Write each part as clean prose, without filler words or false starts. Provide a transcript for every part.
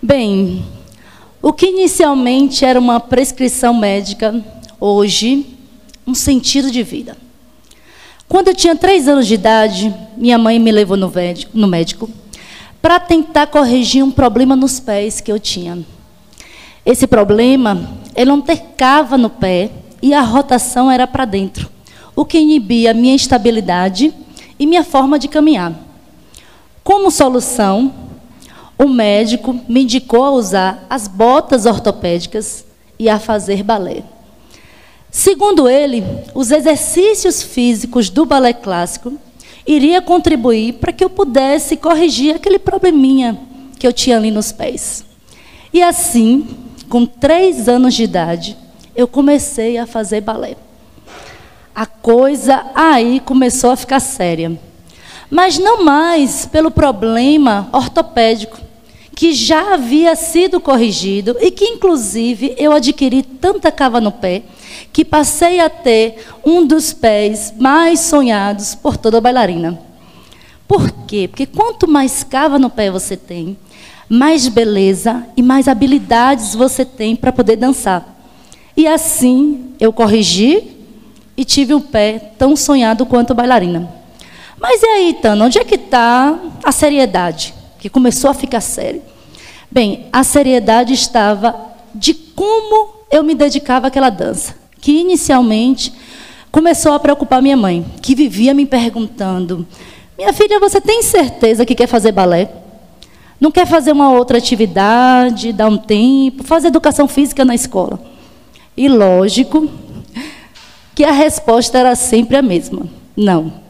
Bem, o que inicialmente era uma prescrição médica, hoje, um sentido de vida. Quando eu tinha 3 anos de idade, minha mãe me levou no médico para tentar corrigir um problema nos pés que eu tinha. Esse problema, ele não tercava no pé e a rotação era para dentro, o que inibia a minha estabilidade e minha forma de caminhar. Como solução, o médico me indicou a usar as botas ortopédicas e a fazer balé. Segundo ele, os exercícios físicos do balé clássico iriam contribuir para que eu pudesse corrigir aquele probleminha que eu tinha ali nos pés. E assim, com 3 anos de idade, eu comecei a fazer balé. A coisa aí começou a ficar séria. Mas não mais pelo problema ortopédico, que já havia sido corrigido e que, inclusive, eu adquiri tanta cava no pé que passei a ter um dos pés mais sonhados por toda bailarina. Por quê? Porque quanto mais cava no pé você tem, mais beleza e mais habilidades você tem para poder dançar. E assim, eu corrigi e tive um pé tão sonhado quanto bailarina. Mas e aí, Tana, onde é que está a seriedade? Que começou a ficar sério. Bem, a seriedade estava de como eu me dedicava àquela dança, que inicialmente começou a preocupar minha mãe, que vivia me perguntando: minha filha, você tem certeza que quer fazer balé? Não quer fazer uma outra atividade, dar um tempo, fazer educação física na escola? E lógico que a resposta era sempre a mesma: não.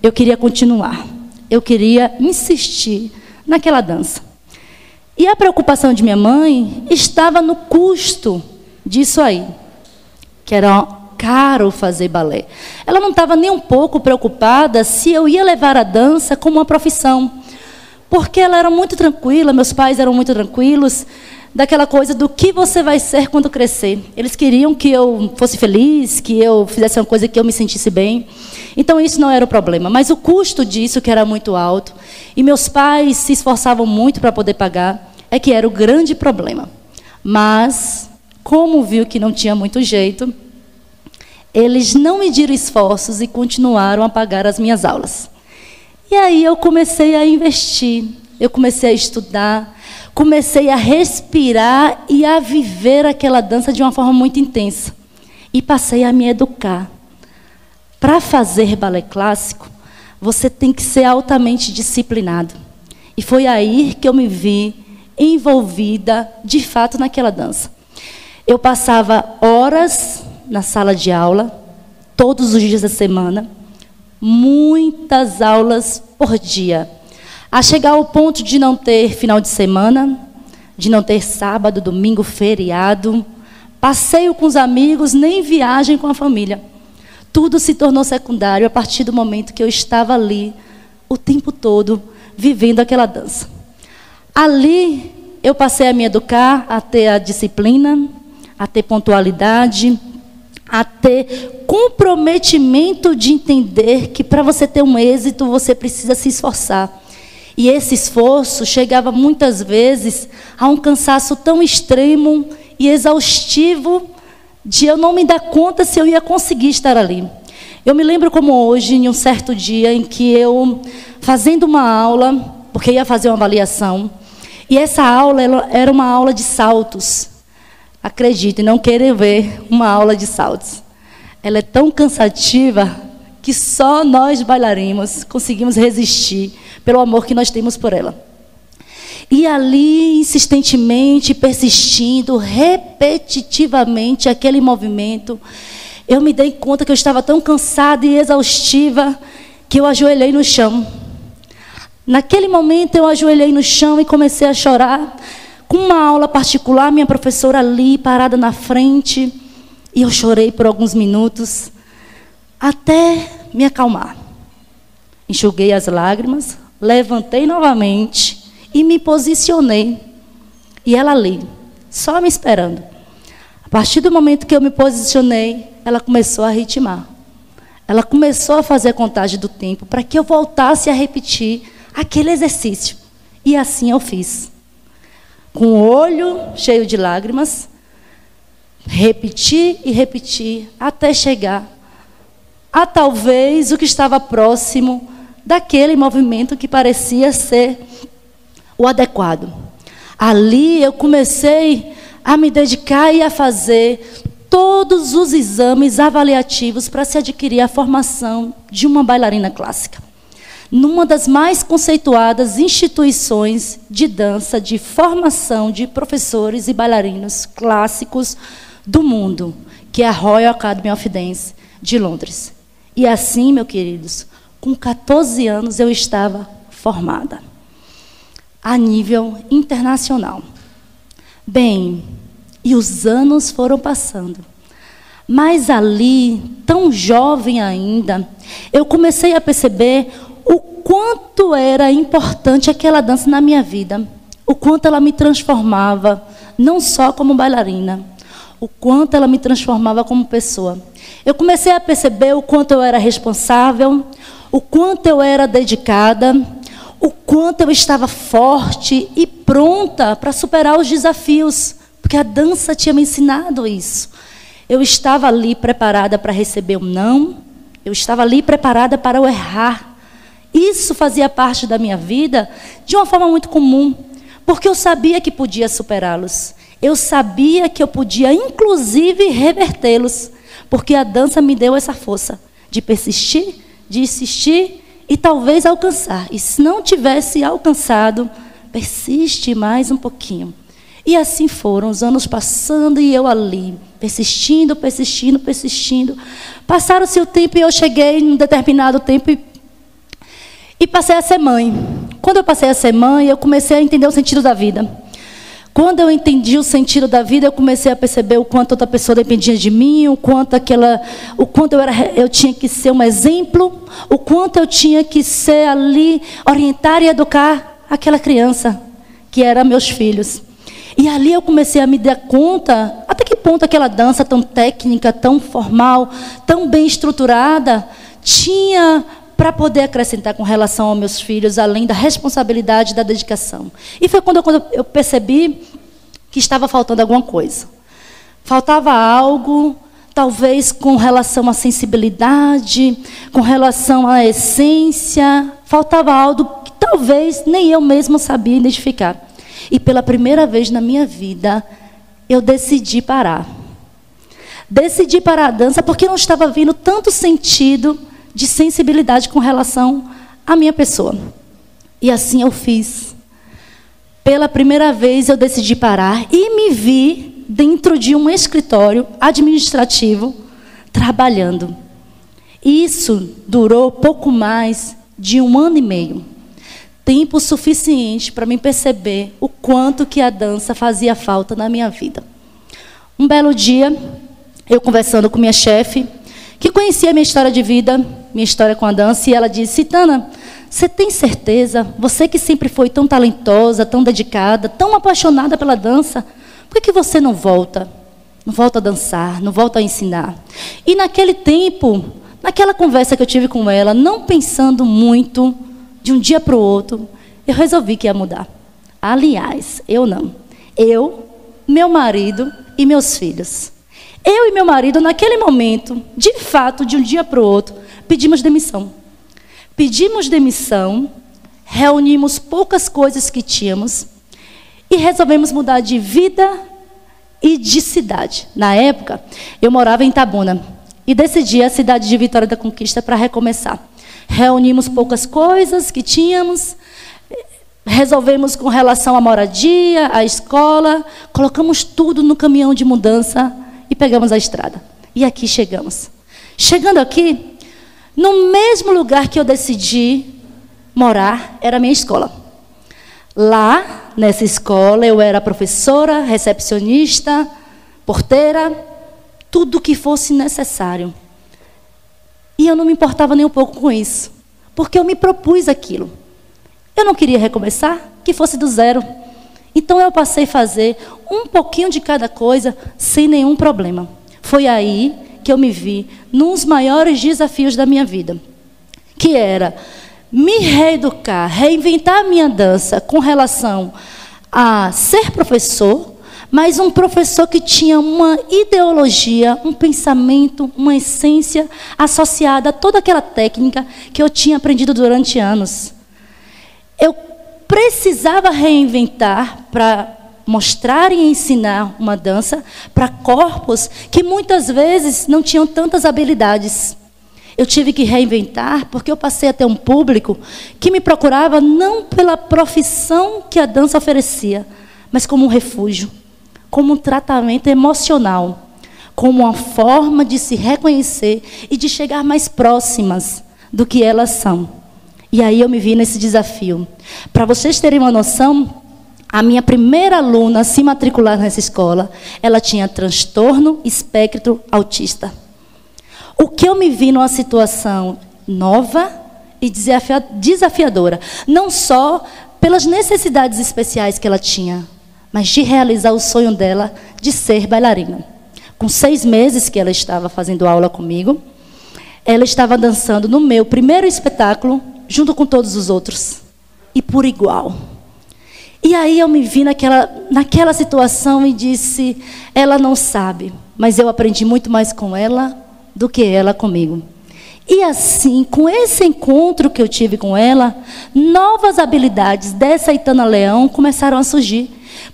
Eu queria continuar, eu queria insistir naquela dança. E a preocupação de minha mãe estava no custo disso aí, que era caro fazer balé. Ela não estava nem um pouco preocupada se eu ia levar a dança como uma profissão, porque ela era muito tranquila, meus pais eram muito tranquilos, daquela coisa do que você vai ser quando crescer. Eles queriam que eu fosse feliz, que eu fizesse uma coisa que eu me sentisse bem. Então, isso não era o problema. Mas o custo disso, que era muito alto, e meus pais se esforçavam muito para poder pagar, é que era o grande problema. Mas, como viu que não tinha muito jeito, eles não mediram esforços e continuaram a pagar as minhas aulas. E aí eu comecei a investir, eu comecei a estudar, comecei a respirar e a viver aquela dança de uma forma muito intensa. E passei a me educar. Para fazer balé clássico, você tem que ser altamente disciplinado. E foi aí que eu me vi envolvida, de fato, naquela dança. Eu passava horas na sala de aula, todos os dias da semana, muitas aulas por dia, a chegar ao ponto de não ter final de semana, de não ter sábado, domingo, feriado, passeio com os amigos, nem viagem com a família. Tudo se tornou secundário a partir do momento que eu estava ali, o tempo todo, vivendo aquela dança. Ali, eu passei a me educar, a ter a disciplina, a ter pontualidade, a ter comprometimento de entender que para você ter um êxito, você precisa se esforçar. E esse esforço chegava muitas vezes a um cansaço tão extremo e exaustivo de eu não me dar conta se eu ia conseguir estar ali. Eu me lembro como hoje, em um certo dia, em que eu, fazendo uma aula, porque ia fazer uma avaliação, e essa aula era uma aula de saltos. Acredite, não querer ver uma aula de saltos. Ela é tão cansativa que só nós bailarinos conseguimos resistir pelo amor que nós temos por ela. E ali, insistentemente, persistindo, repetitivamente, aquele movimento, eu me dei conta que eu estava tão cansada e exaustiva que eu ajoelhei no chão. Naquele momento, eu ajoelhei no chão e comecei a chorar. Com uma aula particular, minha professora ali, parada na frente, e eu chorei por alguns minutos, até me acalmar. Enxuguei as lágrimas, levantei novamente e me posicionei. E ela ali, só me esperando. A partir do momento que eu me posicionei, ela começou a ritmar. Ela começou a fazer a contagem do tempo para que eu voltasse a repetir aquele exercício. E assim eu fiz. com o olho cheio de lágrimas, repetir e repetir, até chegar a talvez o que estava próximo daquele movimento que parecia ser o adequado. Ali eu comecei a me dedicar e a fazer todos os exames avaliativos para se adquirir a formação de uma bailarina clássica, numa das mais conceituadas instituições de dança, de formação de professores e bailarinos clássicos do mundo, que é a Royal Academy of Dance de Londres. E assim, meus queridos, com 14 anos eu estava formada, a nível internacional. Bem, e os anos foram passando. Mas ali, tão jovem ainda, eu comecei a perceber o quanto era importante aquela dança na minha vida, o quanto ela me transformava, não só como bailarina, o quanto ela me transformava como pessoa. Eu comecei a perceber o quanto eu era responsável, o quanto eu era dedicada, o quanto eu estava forte e pronta para superar os desafios, porque a dança tinha me ensinado isso. Eu estava ali preparada para receber um não, eu estava ali preparada para o errar. Isso fazia parte da minha vida de uma forma muito comum, porque eu sabia que podia superá-los. Eu sabia que eu podia, inclusive, revertê-los, porque a dança me deu essa força de persistir, de insistir e talvez alcançar. E se não tivesse alcançado, persiste mais um pouquinho. E assim foram os anos passando e eu ali, persistindo, persistindo, persistindo. Passaram-se o tempo e eu cheguei em um determinado tempo e passei a ser mãe. Quando eu passei a ser mãe, eu comecei a entender o sentido da vida. Quando eu entendi o sentido da vida, eu comecei a perceber o quanto outra pessoa dependia de mim, o quanto eu tinha que ser um exemplo, o quanto eu tinha que ser ali, orientar e educar aquela criança, que eram meus filhos. E ali eu comecei a me dar conta, até que ponto aquela dança tão técnica, tão formal, tão bem estruturada, tinha para poder acrescentar com relação aos meus filhos, além da responsabilidade e da dedicação. E foi quando eu percebi que estava faltando alguma coisa. Faltava algo, talvez com relação à sensibilidade, com relação à essência, faltava algo que talvez nem eu mesma sabia identificar. E pela primeira vez na minha vida, eu decidi parar. Decidi parar a dança porque não estava vindo tanto sentido de sensibilidade com relação à minha pessoa. E assim eu fiz. Pela primeira vez eu decidi parar e me vi dentro de um escritório administrativo trabalhando. Isso durou pouco mais de 1 ano e meio. Tempo suficiente para me perceber o quanto que a dança fazia falta na minha vida. Um belo dia, eu conversando com minha chefe, que conhecia a minha história de vida, minha história com a dança, e ela disse: Tana, você tem certeza, você que sempre foi tão talentosa, tão dedicada, tão apaixonada pela dança, por que você não volta? Não volta a dançar, não volta a ensinar? E naquele tempo, naquela conversa que eu tive com ela, não pensando muito, de um dia para o outro, eu resolvi que ia mudar. Aliás, eu não. Eu, meu marido e meus filhos. Eu e meu marido, naquele momento, de fato, de um dia para o outro, pedimos demissão. Pedimos demissão, reunimos poucas coisas que tínhamos e resolvemos mudar de vida e de cidade. Na época, eu morava em Itabuna e decidi a cidade de Vitória da Conquista para recomeçar. Reunimos poucas coisas que tínhamos, resolvemos com relação à moradia, à escola, colocamos tudo no caminhão de mudança e pegamos a estrada. E aqui chegamos. Chegando aqui, no mesmo lugar que eu decidi morar, era a minha escola. Lá, nessa escola, eu era professora, recepcionista, porteira, tudo que fosse necessário. E eu não me importava nem um pouco com isso, porque eu me propus aquilo. Eu não queria recomeçar, que fosse do zero. Então eu passei a fazer um pouquinho de cada coisa sem nenhum problema. Foi aí que eu me vi nos maiores desafios da minha vida, que era me reeducar, reinventar a minha dança com relação a ser professor, mas um professor que tinha uma ideologia, um pensamento, uma essência associada a toda aquela técnica que eu tinha aprendido durante anos. Eu precisava reinventar para mostrar e ensinar uma dança para corpos que muitas vezes não tinham tantas habilidades. Eu tive que reinventar porque eu passei a ter um público que me procurava não pela profissão que a dança oferecia, mas como um refúgio, como um tratamento emocional, como uma forma de se reconhecer e de chegar mais próximas do que elas são. E aí eu me vi nesse desafio. Para vocês terem uma noção, a minha primeira aluna a se matricular nessa escola, ela tinha transtorno espectro autista. O que eu me vi numa situação nova e desafiadora, não só pelas necessidades especiais que ela tinha, mas de realizar o sonho dela de ser bailarina. Com 6 meses que ela estava fazendo aula comigo, ela estava dançando no meu primeiro espetáculo, junto com todos os outros, e por igual. E aí eu me vi naquela situação e disse, ela não sabe, mas eu aprendi muito mais com ela do que ela comigo. E assim, com esse encontro que eu tive com ela, novas habilidades dessa Aitana Leão começaram a surgir.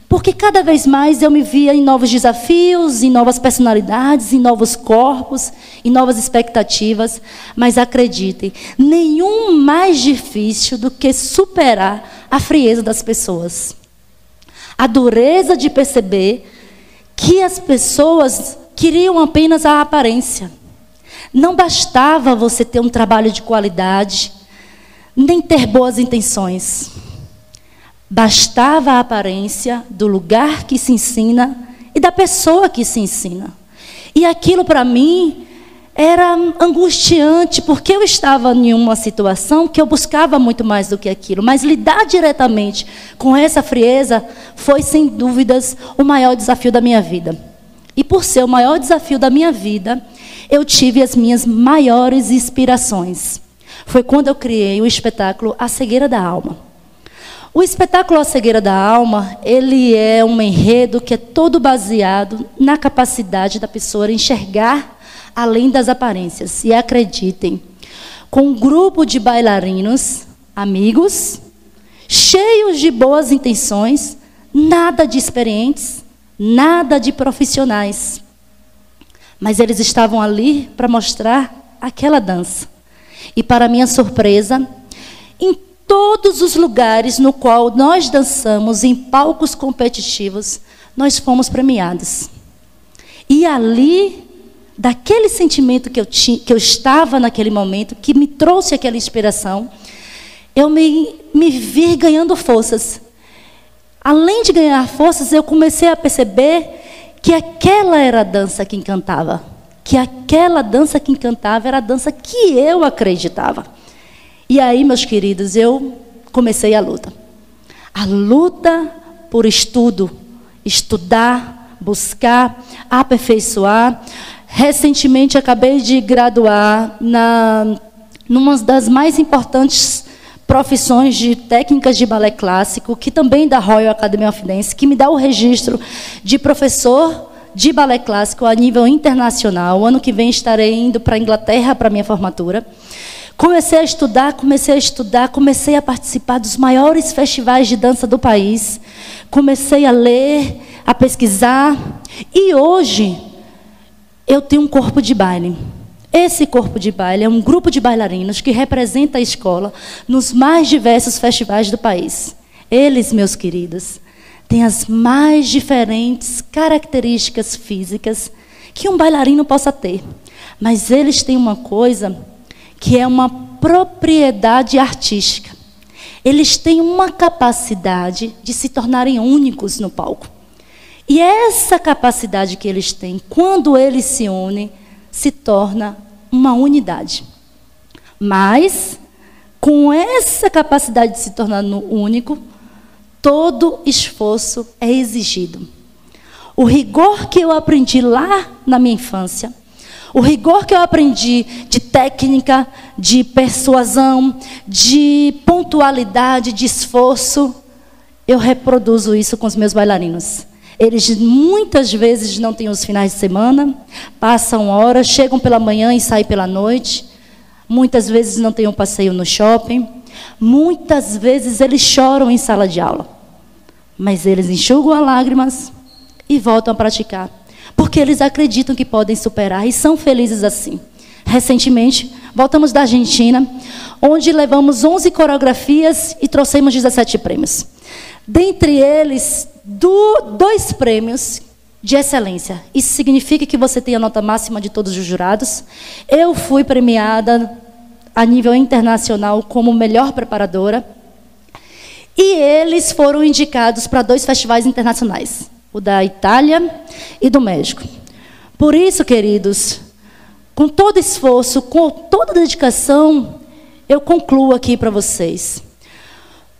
Porque cada vez mais eu me via em novos desafios, em novas personalidades, em novos corpos, em novas expectativas. Mas acreditem, nenhum mais difícil do que superar a frieza das pessoas. A dureza de perceber que as pessoas queriam apenas a aparência. Não bastava você ter um trabalho de qualidade, nem ter boas intenções. Bastava a aparência do lugar que se ensina e da pessoa que se ensina. E aquilo para mim era angustiante, porque eu estava em uma situação que eu buscava muito mais do que aquilo. Mas lidar diretamente com essa frieza foi, sem dúvidas, o maior desafio da minha vida. E por ser o maior desafio da minha vida, eu tive as minhas maiores inspirações. Foi quando eu criei o espetáculo A Cegueira da Alma. O espetáculo A Cegueira da Alma, ele é um enredo que é todo baseado na capacidade da pessoa enxergar além das aparências. E acreditem, com um grupo de bailarinos, amigos, cheios de boas intenções, nada de experientes, nada de profissionais. Mas eles estavam ali para mostrar aquela dança. E para minha surpresa, em todos os lugares no qual nós dançamos, em palcos competitivos, nós fomos premiados. E ali, daquele sentimento que eu estava naquele momento, que me trouxe aquela inspiração, eu me vi ganhando forças. Além de ganhar forças, eu comecei a perceber que aquela era a dança que encantava. Que aquela dança que encantava era a dança que eu acreditava. E aí, meus queridos, eu comecei a luta. A luta por estudo. Estudar, buscar, aperfeiçoar. Recentemente, acabei de graduar numa das mais importantes profissões de técnicas de balé clássico, que também da Royal Academy of Dance, que me dá o registro de professor de balé clássico a nível internacional. O ano que vem estarei indo para a Inglaterra para a minha formatura. Comecei a estudar, comecei a participar dos maiores festivais de dança do país. Comecei a ler, a pesquisar. E hoje, eu tenho um corpo de baile. Esse corpo de baile é um grupo de bailarinos que representa a escola nos mais diversos festivais do país. Eles, meus queridos, têm as mais diferentes características físicas que um bailarino possa ter. Mas eles têm uma coisa que é uma propriedade artística. Eles têm uma capacidade de se tornarem únicos no palco. E essa capacidade que eles têm, quando eles se unem, se torna uma unidade. Mas, com essa capacidade de se tornar único, todo esforço é exigido. O rigor que eu aprendi lá na minha infância, o rigor que eu aprendi de técnica, de persuasão, de pontualidade, de esforço, eu reproduzo isso com os meus bailarinos. Eles muitas vezes não têm os finais de semana, passam horas, chegam pela manhã e saem pela noite. Muitas vezes não têm um passeio no shopping. Muitas vezes eles choram em sala de aula. Mas eles enxugam as lágrimas e voltam a praticar. Porque eles acreditam que podem superar e são felizes assim. Recentemente, voltamos da Argentina, onde levamos 11 coreografias e trouxemos 17 prêmios. Dentre eles, 2 prêmios de excelência. Isso significa que você tem a nota máxima de todos os jurados. Eu fui premiada a nível internacional como melhor preparadora. E eles foram indicados para 2 festivais internacionais, o da Itália e do México. Por isso, queridos, com todo esforço, com toda dedicação, eu concluo aqui para vocês.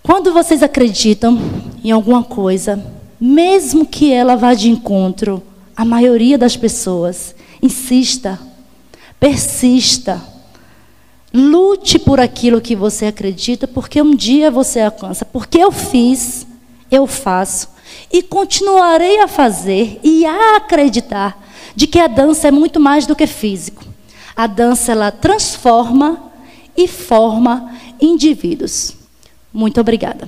Quando vocês acreditam em alguma coisa, mesmo que ela vá de encontro à maioria das pessoas, insista, persista, lute por aquilo que você acredita, porque um dia você alcança. Porque eu fiz, eu faço, e continuarei a fazer e a acreditar de que a dança é muito mais do que físico. A dança, ela transforma e forma indivíduos. Muito obrigada.